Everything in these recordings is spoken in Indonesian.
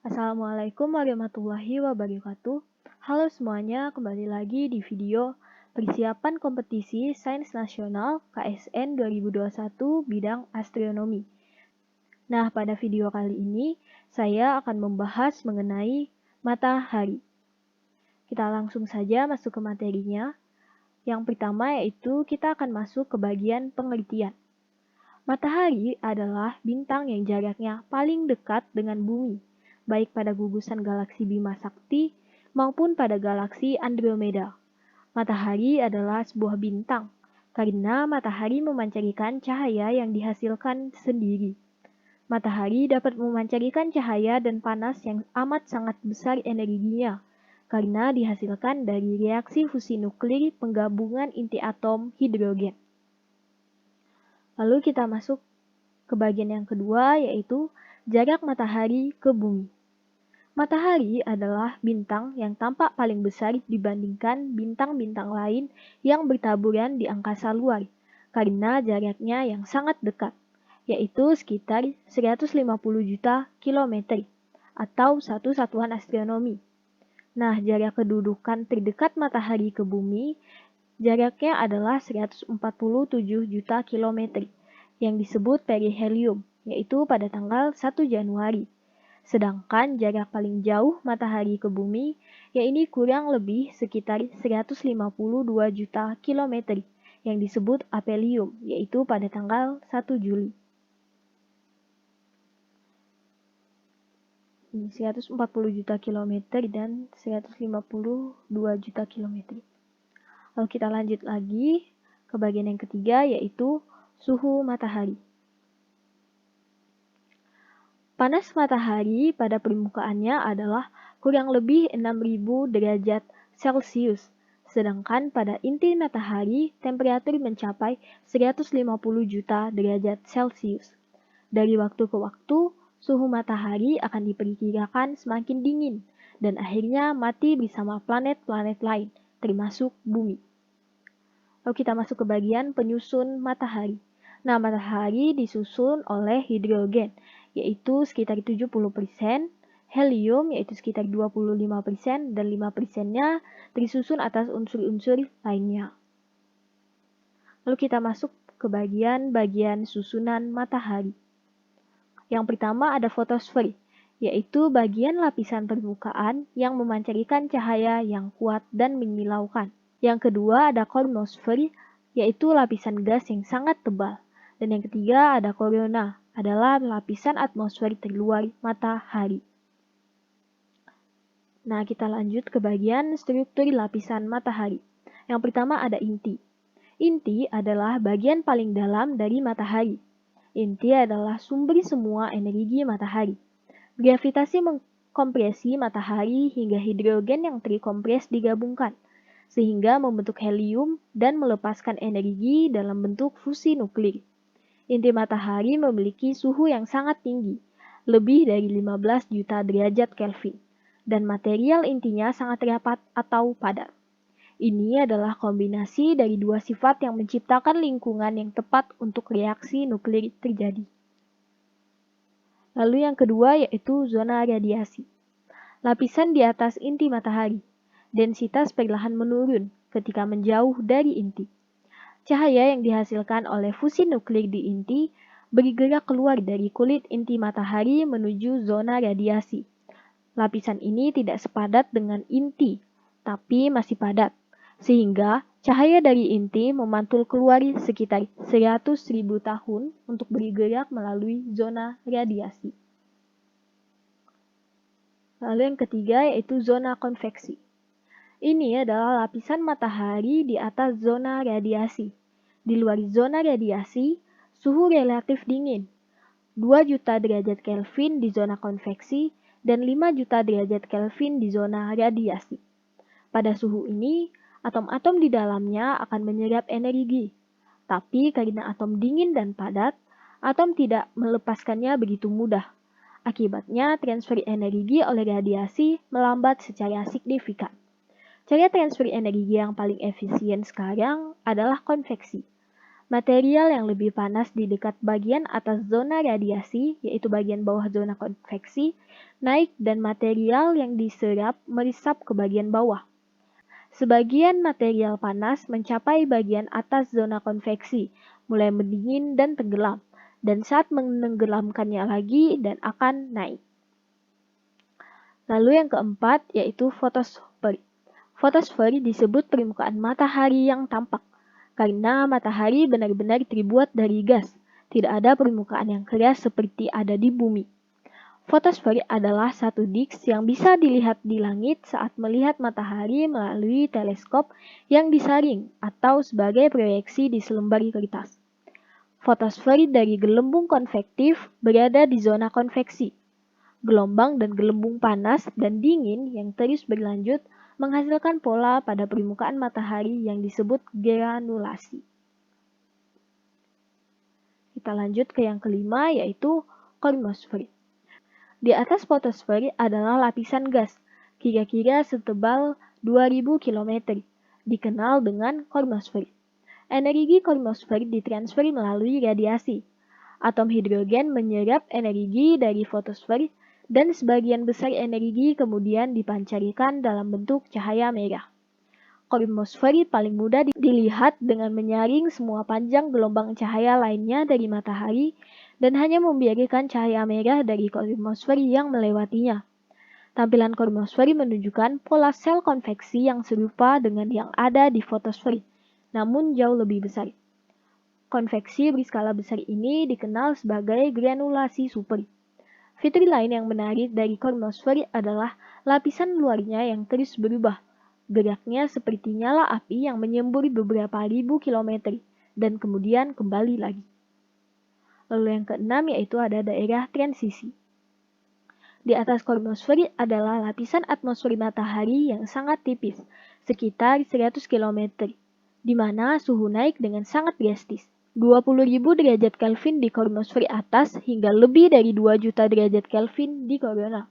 Assalamualaikum warahmatullahi wabarakatuh. Halo semuanya, kembali lagi di video persiapan kompetisi Sains Nasional KSN 2021 bidang astronomi. Nah, pada video kali ini saya akan membahas mengenai matahari. Kita langsung saja masuk ke materinya. Yang pertama yaitu kita akan masuk ke bagian pengertian. Matahari adalah bintang yang jaraknya paling dekat dengan bumi, baik pada gugusan galaksi Bima Sakti maupun pada galaksi Andromeda. Matahari adalah sebuah bintang, karena matahari memancarkan cahaya yang dihasilkan sendiri. Matahari dapat memancarkan cahaya dan panas yang amat sangat besar energinya, karena dihasilkan dari reaksi fusi nuklir penggabungan inti atom hidrogen. Lalu kita masuk ke bagian yang kedua, yaitu jarak matahari ke bumi. Matahari adalah bintang yang tampak paling besar dibandingkan bintang-bintang lain yang bertaburan di angkasa luar, karena jaraknya yang sangat dekat, yaitu sekitar 150 juta kilometer, atau satu satuan astronomi. Nah, jarak kedudukan terdekat matahari ke bumi jaraknya adalah 147 juta kilometer, yang disebut perihelium, yaitu pada tanggal 1 Januari. Sedangkan jarak paling jauh matahari ke bumi, yaitu kurang lebih sekitar 152 juta kilometer, yang disebut aphelium, yaitu pada tanggal 1 Juli. 140 juta kilometer dan 152 juta kilometer. Lalu kita lanjut lagi ke bagian yang ketiga, yaitu suhu matahari. Panas matahari pada permukaannya adalah kurang lebih 6.000 derajat Celcius, sedangkan pada inti matahari temperatur mencapai 150 juta derajat Celcius. Dari waktu ke waktu, suhu matahari akan diperkirakan semakin dingin, dan akhirnya mati bersama planet-planet lain, termasuk bumi. Lalu kita masuk ke bagian penyusun matahari. Nah, matahari disusun oleh hidrogen, yaitu sekitar 70%, helium yaitu sekitar 25%, dan 5%-nya disusun atas unsur-unsur lainnya. Lalu kita masuk ke bagian susunan matahari. Yang pertama ada fotosfer, yaitu bagian lapisan permukaan yang memancarkan cahaya yang kuat dan menyilaukan. Yang kedua ada kronosfer, yaitu lapisan gas yang sangat tebal. Dan yang ketiga ada korona, adalah lapisan atmosfer terluar matahari. Nah, kita lanjut ke bagian struktur lapisan matahari. Yang pertama ada inti. Inti adalah bagian paling dalam dari matahari. Inti adalah sumber semua energi matahari. Gravitasi mengkompresi matahari hingga hidrogen yang terkompres digabungkan, sehingga membentuk helium dan melepaskan energi dalam bentuk fusi nuklir. Inti matahari memiliki suhu yang sangat tinggi, lebih dari 15 juta derajat Kelvin, dan material intinya sangat rapat atau padat. Ini adalah kombinasi dari dua sifat yang menciptakan lingkungan yang tepat untuk reaksi nuklir terjadi. Lalu yang kedua yaitu zona radiasi. Lapisan di atas inti matahari. Densitas perlahan menurun ketika menjauh dari inti. Cahaya yang dihasilkan oleh fusi nuklir di inti bergerak keluar dari kulit inti matahari menuju zona radiasi. Lapisan ini tidak sepadat dengan inti, tapi masih padat, sehingga cahaya dari inti memantul keluar sekitar 100.000 tahun untuk bergerak melalui zona radiasi. Lalu yang ketiga yaitu zona konveksi. Ini adalah lapisan matahari di atas zona radiasi. Di luar zona radiasi, suhu relatif dingin. 2 juta derajat Kelvin di zona konveksi dan 5 juta derajat Kelvin di zona radiasi. Pada suhu ini, atom-atom di dalamnya akan menyerap energi. Tapi karena atom dingin dan padat, atom tidak melepaskannya begitu mudah. Akibatnya, transfer energi oleh radiasi melambat secara signifikan. Cara transfer energi yang paling efisien sekarang adalah konveksi. Material yang lebih panas di dekat bagian atas zona radiasi, yaitu bagian bawah zona konveksi, naik dan material yang diserap meresap ke bagian bawah. Sebagian material panas mencapai bagian atas zona konveksi, mulai mendingin dan tenggelam, dan saat menenggelamkannya lagi dan akan naik. Lalu yang keempat yaitu fotosfer. Fotosfer disebut permukaan matahari yang tampak, karena matahari benar-benar terbuat dari gas, tidak ada permukaan yang keras seperti ada di bumi. Fotosfer adalah satu disk yang bisa dilihat di langit saat melihat matahari melalui teleskop yang disaring atau sebagai proyeksi di selembar kertas. Fotosfer dari gelembung konvektif berada di zona konveksi. Gelombang dan gelembung panas dan dingin yang terus berlanjut menghasilkan pola pada permukaan matahari yang disebut granulasi. Kita lanjut ke yang kelima yaitu kormosfer. Di atas fotosfer adalah lapisan gas, kira-kira setebal 2000 km, dikenal dengan kormosfer. Energi kormosfer ditransfer melalui radiasi. Atom hidrogen menyerap energi dari fotosfer dan sebagian besar energi kemudian dipancarkan dalam bentuk cahaya merah. Kormosfer paling mudah dilihat dengan menyaring semua panjang gelombang cahaya lainnya dari matahari dan hanya membiarkan cahaya merah dari kormosfer yang melewatinya. Tampilan kormosfer menunjukkan pola sel konveksi yang serupa dengan yang ada di fotosfer, namun jauh lebih besar. Konveksi berskala besar ini dikenal sebagai granulasi super. Fitur lain yang menarik dari kormosfer adalah lapisan luarnya yang terus berubah. Geraknya seperti nyala api yang menyembur beberapa ribu kilometer dan kemudian kembali lagi. Lalu yang keenam yaitu ada daerah transisi. Di atas kormosfer adalah lapisan atmosfer matahari yang sangat tipis, sekitar 100 km, di mana suhu naik dengan sangat drastis. 20.000 derajat Kelvin di kormosfer atas hingga lebih dari 2 juta derajat Kelvin di korona.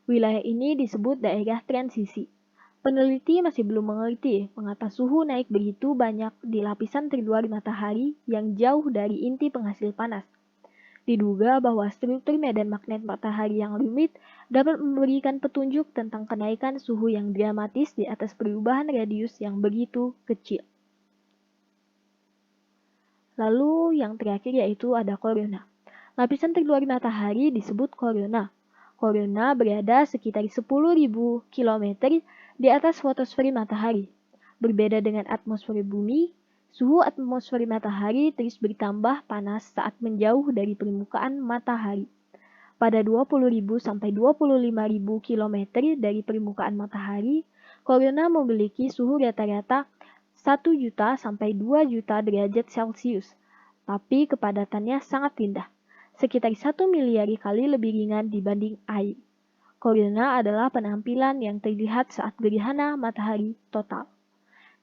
Wilayah ini disebut daerah transisi. Peneliti masih belum mengerti mengapa suhu naik begitu banyak di lapisan terluar matahari yang jauh dari inti penghasil panas. Diduga bahwa struktur medan magnet matahari yang rumit dapat memberikan petunjuk tentang kenaikan suhu yang dramatis di atas perubahan radius yang begitu kecil. Lalu yang terakhir yaitu ada korona. Lapisan terluar matahari disebut korona. Korona berada sekitar 10.000 km di atas fotosfer matahari. Berbeda dengan atmosfer bumi, suhu atmosfer matahari terus bertambah panas saat menjauh dari permukaan matahari. Pada 20.000 sampai 25.000 km dari permukaan matahari, korona memiliki suhu rata-rata 1 juta sampai 2 juta derajat Celcius, tapi kepadatannya sangat rendah, sekitar 1 miliar kali lebih ringan dibanding air. Korona adalah penampilan yang terlihat saat gerhana matahari total.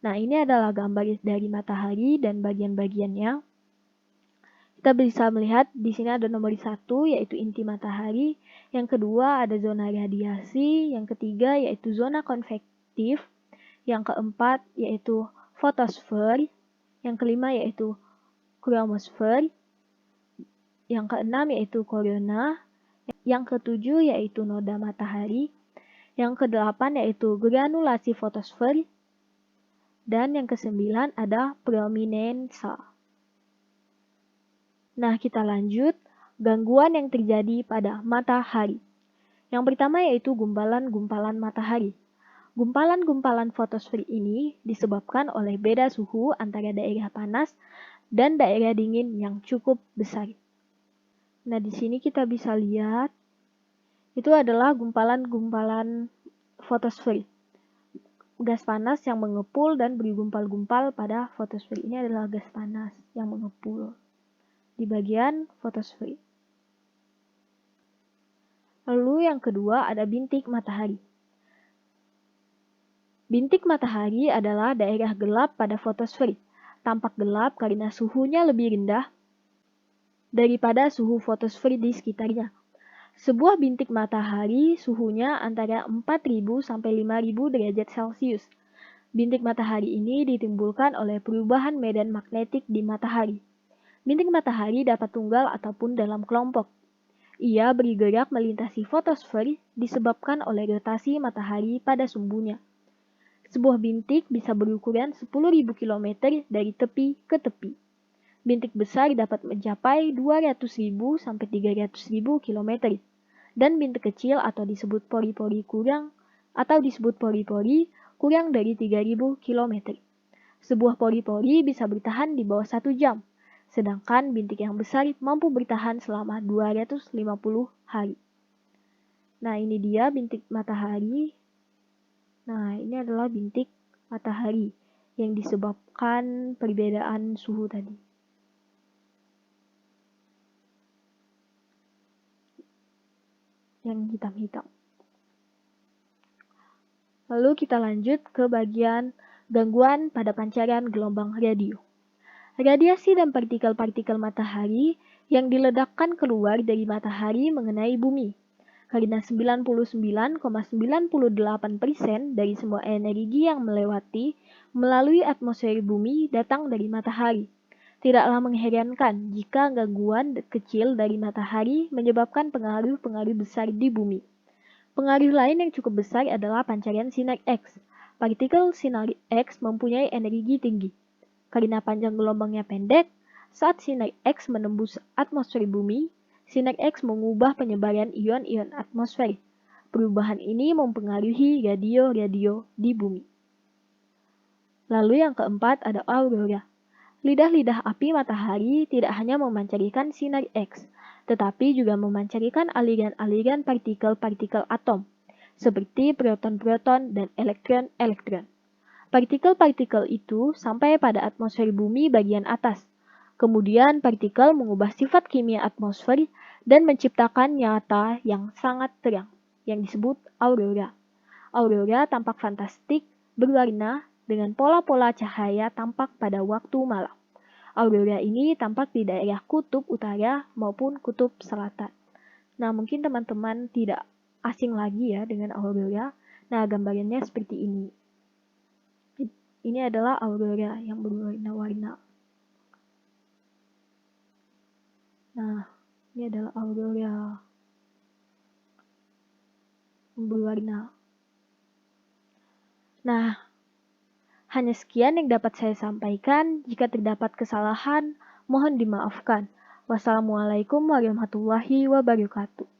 Nah, ini adalah gambar dari matahari dan bagian-bagiannya. Kita bisa melihat di sini ada nomor 1 yaitu inti matahari, yang kedua ada zona radiasi, yang ketiga yaitu zona konvektif, yang keempat yaitu fotosfer, yang kelima yaitu kromosfer, yang keenam yaitu korona, yang ketujuh yaitu noda matahari, yang kedelapan yaitu granulasi fotosfer, dan yang kesembilan ada prominensa. Nah, kita lanjut gangguan yang terjadi pada matahari. Yang pertama yaitu gumpalan-gumpalan matahari. Gumpalan-gumpalan fotosfer ini disebabkan oleh beda suhu antara daerah panas dan daerah dingin yang cukup besar. Nah, di sini kita bisa lihat itu adalah gumpalan-gumpalan fotosfer. Gas panas yang mengepul dan bergumpal-gumpal pada fotosfer. Ini adalah gas panas yang mengepul di bagian fotosfer. Lalu yang kedua ada bintik matahari. Bintik matahari adalah daerah gelap pada fotosfer. Tampak gelap karena suhunya lebih rendah daripada suhu fotosfer di sekitarnya. Sebuah bintik matahari suhunya antara 4.000 sampai 5.000 derajat Celcius. Bintik matahari ini ditimbulkan oleh perubahan medan magnetik di matahari. Bintik matahari dapat tunggal ataupun dalam kelompok. Ia bergerak melintasi fotosfer disebabkan oleh rotasi matahari pada sumbunya. Sebuah bintik bisa berukuran 10.000 km dari tepi ke tepi. Bintik besar dapat mencapai 200.000 sampai 300.000 km. Dan bintik kecil atau disebut pori-pori kurang dari 3.000 km. Sebuah pori-pori bisa bertahan di bawah 1 jam, sedangkan bintik yang besar mampu bertahan selama 250 hari. Nah, ini dia bintik matahari. Nah, ini adalah bintik matahari yang disebabkan perbedaan suhu tadi. Yang hitam-hitam. Lalu kita lanjut ke bagian gangguan pada pancaran gelombang radio. Radiasi dan partikel-partikel matahari yang diledakkan keluar dari matahari mengenai bumi. Karena 99,98% dari semua energi yang melewati melalui atmosfer bumi datang dari matahari. Tidaklah mengherankan jika gangguan kecil dari matahari menyebabkan pengaruh-pengaruh besar di bumi. Pengaruh lain yang cukup besar adalah pancaran sinar X. Partikel sinar X mempunyai energi tinggi. Karena panjang gelombangnya pendek, saat sinar X menembus atmosfer bumi, sinar X mengubah penyebaran ion-ion atmosfer. Perubahan ini mempengaruhi radio-radio di bumi. Lalu yang keempat ada aurora. Lidah-lidah api matahari tidak hanya memancarkan sinar X, tetapi juga memancarkan aliran-aliran partikel-partikel atom, seperti proton-proton dan elektron-elektron. Partikel-partikel itu sampai pada atmosfer bumi bagian atas. Kemudian partikel mengubah sifat kimia atmosfer dan menciptakan nyata yang sangat terang, yang disebut aurora. Aurora tampak fantastik, berwarna, dengan pola-pola cahaya tampak pada waktu malam. Aurora ini tampak di daerah kutub utara maupun kutub selatan. Nah, mungkin teman-teman tidak asing lagi ya dengan aurora. Nah, gambarannya seperti ini. Ini adalah aurora yang berwarna-warna. Nah, ini adalah aurora yang berwarna. Nah, hanya sekian yang dapat saya sampaikan. Jika terdapat kesalahan, mohon dimaafkan. Wassalamualaikum warahmatullahi wabarakatuh.